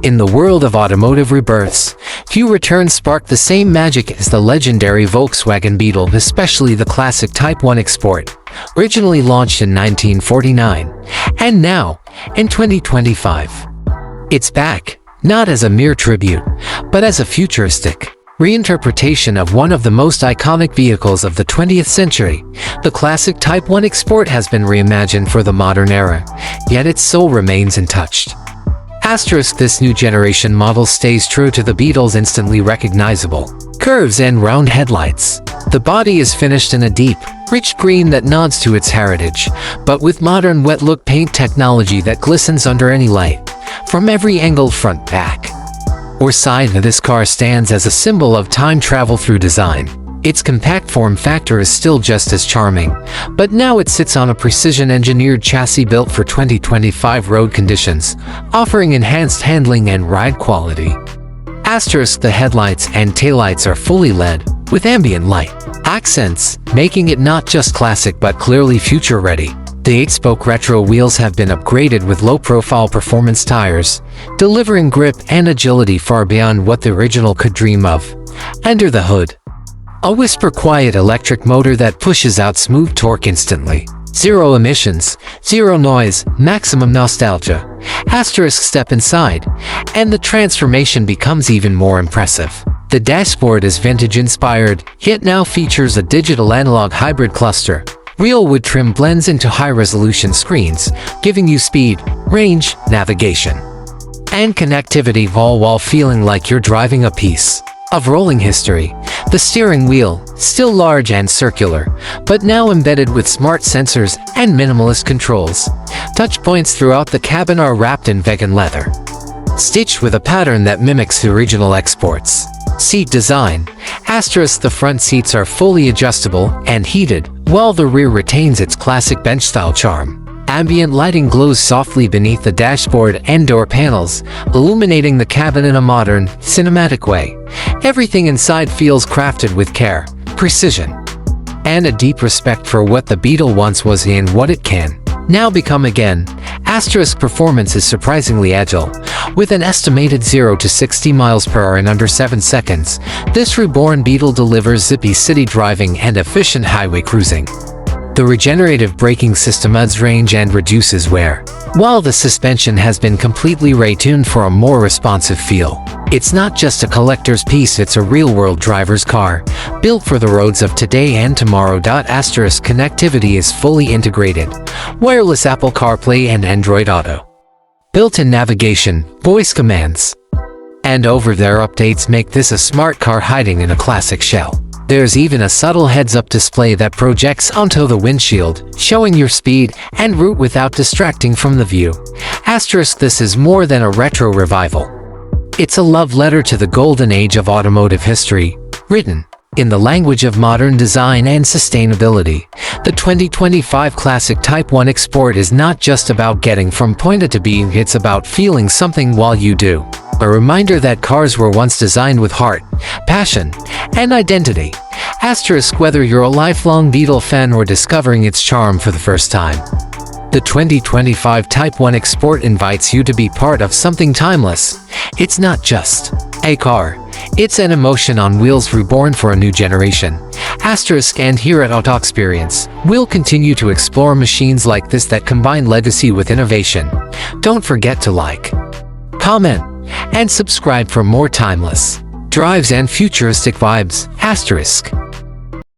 In the world of automotive rebirths, few returns spark the same magic as the legendary Volkswagen Beetle, especially the classic Type 1 Export, originally launched in 1949, and now, in 2025. It's back, not as a mere tribute, but as a futuristic reinterpretation of one of the most iconic vehicles of the 20th century. The classic Type 1 Export has been reimagined for the modern era, yet its soul remains untouched. This new generation model stays true to the Beetle's instantly recognizable curves and round headlights. The body is finished in a deep, rich green that nods to its heritage, but with modern wet-look paint technology that glistens under any light. From every angle, front, back, or side, this car stands as a symbol of time travel through design. Its compact form factor is still just as charming, but now it sits on a precision-engineered chassis built for 2025 road conditions, offering enhanced handling and ride quality. The headlights and taillights are fully LED, with ambient light accents, making it not just classic but clearly future-ready. The 8-spoke retro wheels have been upgraded with low-profile performance tires, delivering grip and agility far beyond what the original could dream of. Under the hood, a whisper-quiet electric motor that pushes out smooth torque instantly. Zero emissions, zero noise, maximum nostalgia. Step inside, and the transformation becomes even more impressive. The dashboard is vintage-inspired, yet now features a digital-analog hybrid cluster. Real wood trim blends into high-resolution screens, giving you speed, range, navigation, and connectivity, all while feeling like you're driving a piece of rolling history. The steering wheel, still large and circular, but now embedded with smart sensors and minimalist controls. Touch points throughout the cabin are wrapped in vegan leather, stitched with a pattern that mimics the original Export's seat design. The front seats are fully adjustable and heated, while the rear retains its classic bench-style charm. Ambient lighting glows softly beneath the dashboard and door panels, illuminating the cabin in a modern, cinematic way. Everything inside feels crafted with care, precision, and a deep respect for what the Beetle once was and what it can now become again. Performance is surprisingly agile, with an estimated 0 to 60 miles per hour in under 7 seconds. This Reborn Beetle delivers zippy city driving and efficient highway cruising. The regenerative braking system adds range and reduces wear, while the suspension has been completely retuned for a more responsive feel. It's not just a collector's piece, it's a real-world driver's car, built for the roads of today and tomorrow. Connectivity is fully integrated: wireless Apple CarPlay and Android Auto, built-in navigation, voice commands, and over-the-air updates make this a smart car hiding in a classic shell. There's even a subtle heads-up display that projects onto the windshield, showing your speed and route without distracting from the view. This is more than a retro revival. It's a love letter to the golden age of automotive history, written in the language of modern design and sustainability. The 2025 classic Type 1 Export is not just about getting from point A to B, it's about feeling something while you do. A reminder that cars were once designed with heart, passion, and identity. Whether you're a lifelong Beetle fan or discovering its charm for the first time, the 2025 Type 1 Export invites you to be part of something timeless. It's not just a car, it's an emotion on wheels reborn for a new generation. And here at AutoXperience, we'll continue to explore machines like this that combine legacy with innovation. Don't forget to like, comment, and subscribe for more timeless drives and futuristic vibes.